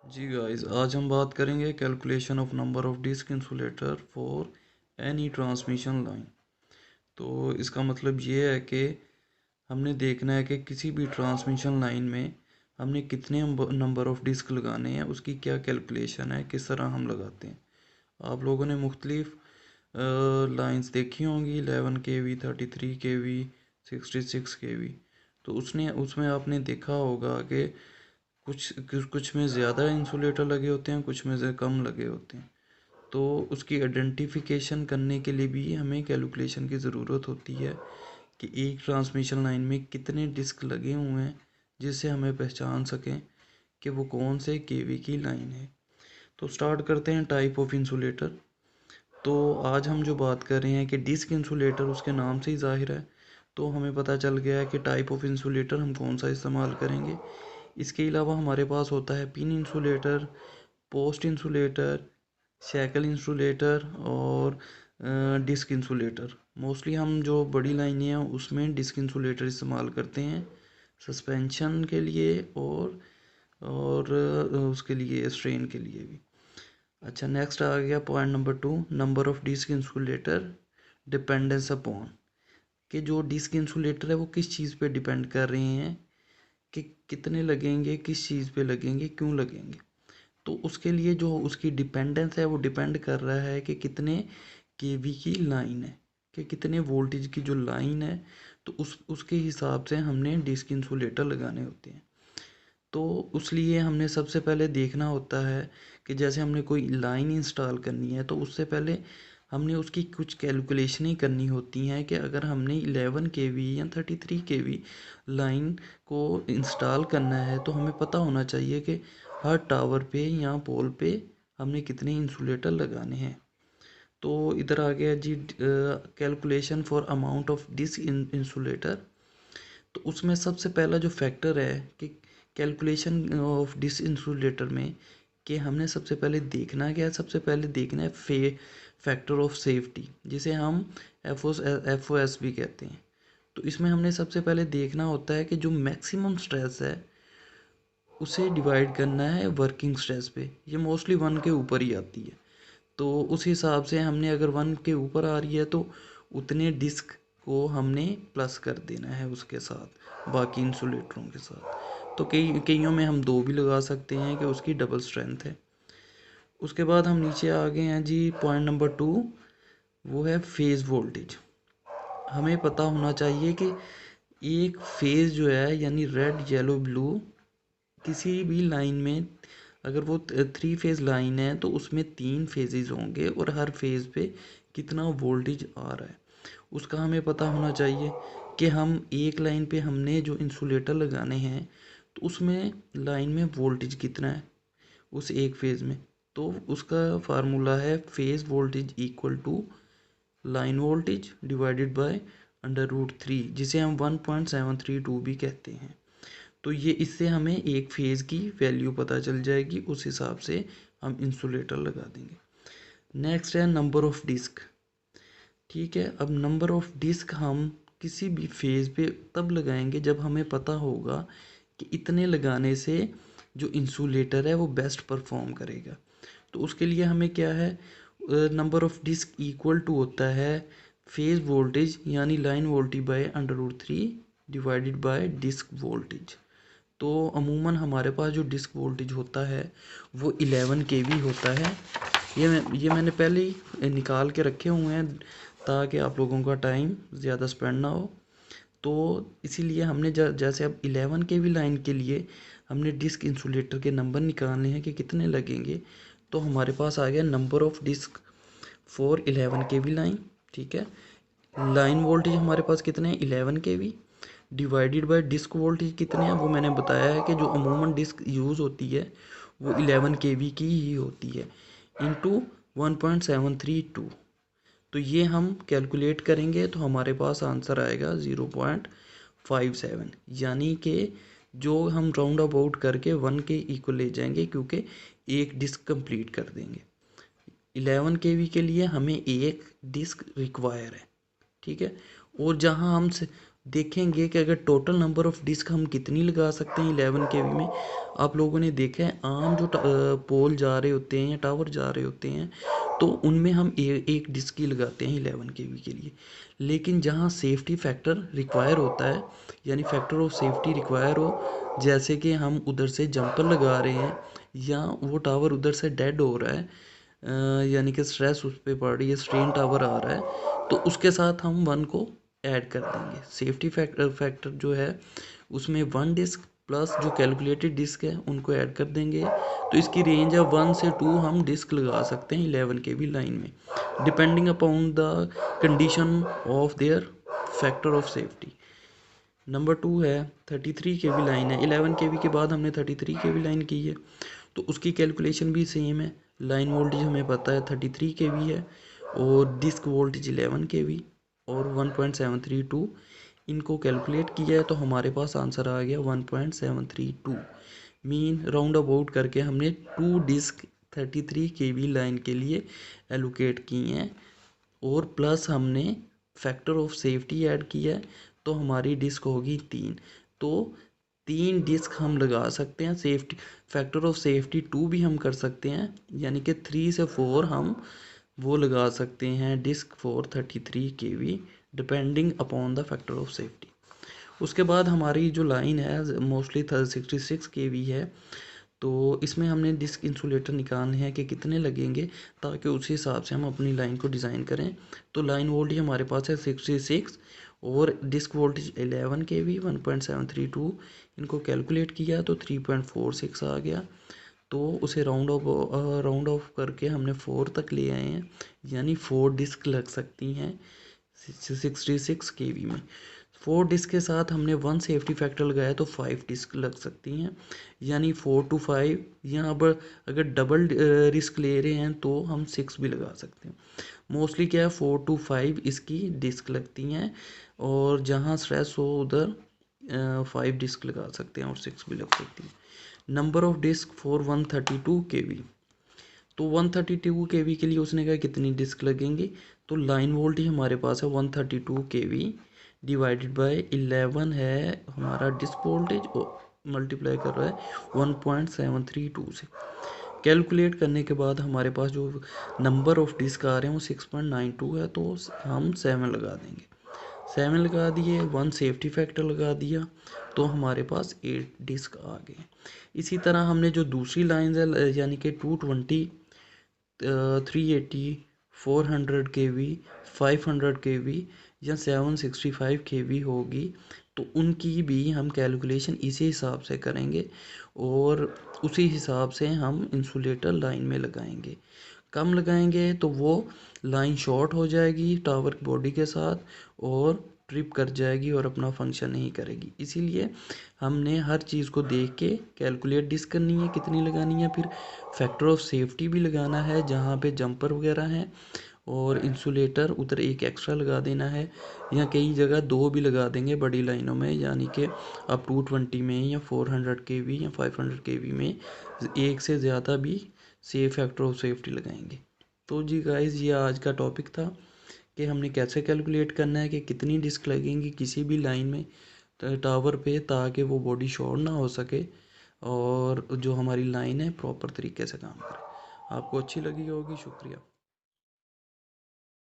जी guys, आज हम बात करेंगे calculation of number of disc insulator for any transmission line. तो इसका मतलब ये है कि हमने देखना है कि किसी भी ट्रांसमिशन लाइन में हमने कितने नंबर ऑफ डिस्क लगाने हैं, उसकी क्या कैलकुलेशन है, किस तरह हम लगाते हैं। आप लोगों ने मुख्तलिफ लाइंस देखी होंगी, 11 kV, 33 kV, 66 kV। तो उसने उसमें आपने देखा होगा कि कुछ कुछ कुछ में ज़्यादा इंसुलेटर लगे होते हैं, कुछ में से कम लगे होते हैं। तो उसकी आइडेंटिफिकेशन करने के लिए भी हमें कैलकुलेशन की ज़रूरत होती है कि एक ट्रांसमिशन लाइन में कितने डिस्क लगे हुए हैं, जिससे हमें पहचान सकें कि वो कौन से केवी की लाइन है। तो स्टार्ट करते हैं टाइप ऑफ इंसुलेटर। तो आज हम जो बात कर रहे हैं कि डिस्क इंसुलेटर, उसके नाम से ही जाहिर है। तो हमें पता चल गया है कि टाइप ऑफ इंसुलेटर हम कौन सा इस्तेमाल करेंगे। इसके अलावा हमारे पास होता है pin insulator, post insulator, shackle insulator और डिस्क इंसुलेटर। मोस्टली हम जो बड़ी लाइनें हैं उसमें डिस्क इंसुलेटर इस्तेमाल करते हैं सस्पेंशन के लिए और उसके लिए स्ट्रेन के लिए भी। अच्छा, नेक्स्ट आ गया point number 2, number of disc insulator dependence upon. कि जो डिस्क इंसुलेटर है वो किस चीज़ पे डिपेंड कर रहे हैं, कि कितने लगेंगे, किस चीज़ पे लगेंगे, क्यों लगेंगे। तो उसके लिए जो उसकी डिपेंडेंस है वो डिपेंड कर रहा है कि कितने केवी की लाइन है, कि कितने वोल्टेज की जो लाइन है। तो उसके हिसाब से हमने डिस्क इंसुलेटर लगाने होते हैं। तो उस लिए हमने सबसे पहले देखना होता है कि जैसे हमने कोई लाइन इंस्टॉल करनी है, तो उससे पहले हमने उसकी कुछ कैलकुलेशनें करनी होती हैं कि अगर हमने 11 kV या 33 kV लाइन को इंस्टॉल करना है, तो हमें पता होना चाहिए कि हर टावर पे या पोल पे हमने कितने इंसुलेटर लगाने हैं। तो इधर आ गया जी calculation for amount of disc insulator. तो उसमें सबसे पहला जो फैक्टर है कि कैलकुलेशन ऑफ डिस इंसुलेटर में, कि हमने सबसे पहले देखना क्या है, सबसे पहले देखना है फैक्टर ऑफ सेफ्टी, जिसे हम एफ ओ एस भी कहते हैं। तो इसमें हमने सबसे पहले देखना होता है कि जो मैक्सिमम स्ट्रेस है उसे डिवाइड करना है वर्किंग स्ट्रेस पे। ये मोस्टली 1 के ऊपर ही आती है। तो उस हिसाब से हमने अगर 1 के ऊपर आ रही है तो उतने डिस्क को हमने प्लस कर देना है उसके साथ, बाकी इंसुलेटरों के साथ। तो कईयों में हम 2 भी लगा सकते हैं कि उसकी डबल स्ट्रेंथ है। उसके बाद हम नीचे आ गए हैं जी पॉइंट नंबर 2, वो है फेज़ वोल्टेज। हमें पता होना चाहिए कि एक फेज़ जो है, यानी रेड येलो ब्लू, किसी भी लाइन में अगर वो 3 फेज़ लाइन है तो उसमें 3 फेजेस होंगे और हर फेज़ पे कितना वोल्टेज आ रहा है उसका हमें पता होना चाहिए। कि हम एक लाइन पे हमने जो इंसुलेटर लगाने हैं, तो उसमें लाइन में वोल्टेज कितना है उस एक फेज़ में। तो उसका फार्मूला है phase voltage equal to line voltage divided by √3, जिसे हम 1.732 भी कहते हैं। तो ये इससे हमें एक फेज़ की वैल्यू पता चल जाएगी, उस हिसाब से हम इंसुलेटर लगा देंगे। नेक्स्ट है नंबर ऑफ डिस्क। ठीक है, अब नंबर ऑफ डिस्क हम किसी भी फेज़ पे तब लगाएंगे जब हमें पता होगा कि इतने लगाने से जो इंसुलेटर है वो बेस्ट परफॉर्म करेगा। तो उसके लिए हमें क्या है, number of disc equal to होता है फेज़ वोल्टेज यानी line voltage by √3 divided by disc voltage. तो अमूमन हमारे पास जो डिस्क वोल्टेज होता है वो 11 kV होता है। ये मैंने पहले ही निकाल के रखे हुए हैं ताकि आप लोगों का टाइम ज़्यादा स्पेंड ना हो। तो इसीलिए हमने जैसे अब 11 kV लाइन के लिए हमने डिस्क इंसुलेटर के नंबर निकालने हैं कि कितने लगेंगे। तो हमारे पास आ गया number of disc for 11 kV line. ठीक है, लाइन वोल्टेज हमारे पास कितने हैं 11 kV, divided by disc voltage कितने हैं वो मैंने बताया है कि जो अमूमन डिस्क यूज़ होती है वो 11 kV की ही होती है, इंटू 1.732। तो ये हम कैलकुलेट करेंगे तो हमारे पास आंसर आएगा 0.57, यानी कि जो हम राउंड अबाउट करके 1 के इक्वल ले जाएंगे, क्योंकि एक डिस्क कंप्लीट कर देंगे। 11 kV के लिए हमें एक डिस्क रिक्वायर है। ठीक है, और जहाँ हम देखेंगे कि अगर टोटल नंबर ऑफ डिस्क हम कितनी लगा सकते हैं 11 केवी में। आप लोगों ने देखा है आम जो पोल जा रहे होते हैं या टावर जा रहे होते हैं तो उनमें हम एक डिस्क ही लगाते हैं 11 केवी के लिए। लेकिन जहाँ सेफ्टी फैक्टर रिक्वायर होता है, यानी फैक्टर ऑफ सेफ्टी रिक्वायर हो, जैसे कि हम उधर से जंपर लगा रहे हैं या वो टावर उधर से डेड हो रहा है, यानी कि स्ट्रेस उस पर पड़ रही है, स्ट्रेन टावर आ रहा है, तो उसके साथ हम 1 को ऐड कर देंगे। सेफ्टी फैक्टर जो है उसमें 1 डिस्क प्लस जो कैलकुलेटेड डिस्क है उनको ऐड कर देंगे। तो इसकी रेंज है 1 से 2 हम डिस्क लगा सकते हैं 11 के भी लाइन में, depending upon the condition of their factor of safety. Number 2 है 33 के भी लाइन है। 11 के के बाद हमने 33 के भी लाइन की है, तो उसकी कैलकुलेशन भी सेम है। लाइन वोल्टेज हमें पता है 33 के है और डिस्क वोल्टेज 11 के और 1.732 इनको कैलकुलेट किया है तो हमारे पास आंसर आ गया 1.732। मीन राउंड अबाउट करके हमने 2 डिस्क 33 केवी लाइन के लिए एलोकेट किए हैं और प्लस हमने फैक्टर ऑफ सेफ्टी ऐड किया है तो हमारी डिस्क होगी 3। तो 3 डिस्क हम लगा सकते हैं। सेफ्टी फैक्टर ऑफ सेफ्टी 2 भी हम कर सकते हैं, यानी कि 3 से 4 हम वो लगा सकते हैं disc for 33 kV depending upon the factor of safety. उसके बाद हमारी जो लाइन है मोस्टली 66 केवी है, तो इसमें हमने डिस्क इंसुलेटर निकालने हैं कि कितने लगेंगे ताकि उसी हिसाब से हम अपनी लाइन को डिज़ाइन करें। तो लाइन वोल्टेज हमारे पास है 66 और डिस्क वोल्टेज 11 केवी 1.732। इनको कैलकुलेट किया तो 3.46 आ गया। तो उसे राउंड ऑफ करके हमने 4 तक ले आए हैं, यानी 4 डिस्क लग सकती हैं 66 केवी में। 4 डिस्क के साथ हमने 1 सेफ्टी फैक्टर लगाया तो 5 डिस्क लग सकती हैं, यानी 4 to 5। यहाँ पर अगर डबल रिस्क ले रहे हैं तो हम 6 भी लगा सकते हैं। मोस्टली क्या है 4 to 5 इसकी डिस्क लगती हैं और जहाँ स्ट्रेस हो उधर 5 डिस्क लगा सकते हैं और 6 भी लग सकती हैं। नंबर ऑफ डिस्क फॉर 132 केवी, तो 132 केवी के लिए उसने कहा कितनी डिस्क लगेंगी, तो लाइन वोल्टेज हमारे पास है 132 केवी डिवाइडेड बाय 11 है हमारा डिस्क वोल्टेज और मल्टीप्लाई कर रहा है 1.732 से। कैलकुलेट करने के बाद हमारे पास जो नंबर ऑफ डिस्क आ रहे हैं वो 6.92 है, तो हम 7 लगा देंगे। 7 लगा दिए, 1 सेफ्टी फैक्टर लगा दिया तो हमारे पास 8 डिस्क आ गए। इसी तरह हमने जो दूसरी लाइन है यानी कि 220 380 400 केवी 500 केवी या 765 केवी होगी, तो उनकी भी हम कैलकुलेशन इसी हिसाब से करेंगे और उसी हिसाब से हम इंसुलेटर लाइन में लगाएंगे। कम लगाएंगे तो वो लाइन शॉर्ट हो जाएगी टावर बॉडी के साथ और ट्रिप कर जाएगी और अपना फंक्शन नहीं करेगी। इसीलिए हमने हर चीज़ को देख के कैलकुलेट डिस्क करनी है कितनी लगानी है, फिर फैक्टर ऑफ सेफ्टी भी लगाना है जहाँ पे जंपर वगैरह हैं, और इंसुलेटर उधर एक एक्स्ट्रा लगा देना है या कई जगह 2 भी लगा देंगे बड़ी लाइनों में, यानी कि आप 220 में या 400 केवी या 500 केवी में एक से ज़्यादा भी फैक्टर ऑफ सेफ्टी लगाएंगे। तो जी गाइस ये आज का टॉपिक था कि हमने कैसे कैलकुलेट करना है कि कितनी डिस्क लगेंगी किसी भी लाइन में टावर पे ताकि वो बॉडी शॉर्ट ना हो सके और जो हमारी लाइन है प्रॉपर तरीके से काम करे। आपको अच्छी लगी होगी, शुक्रिया।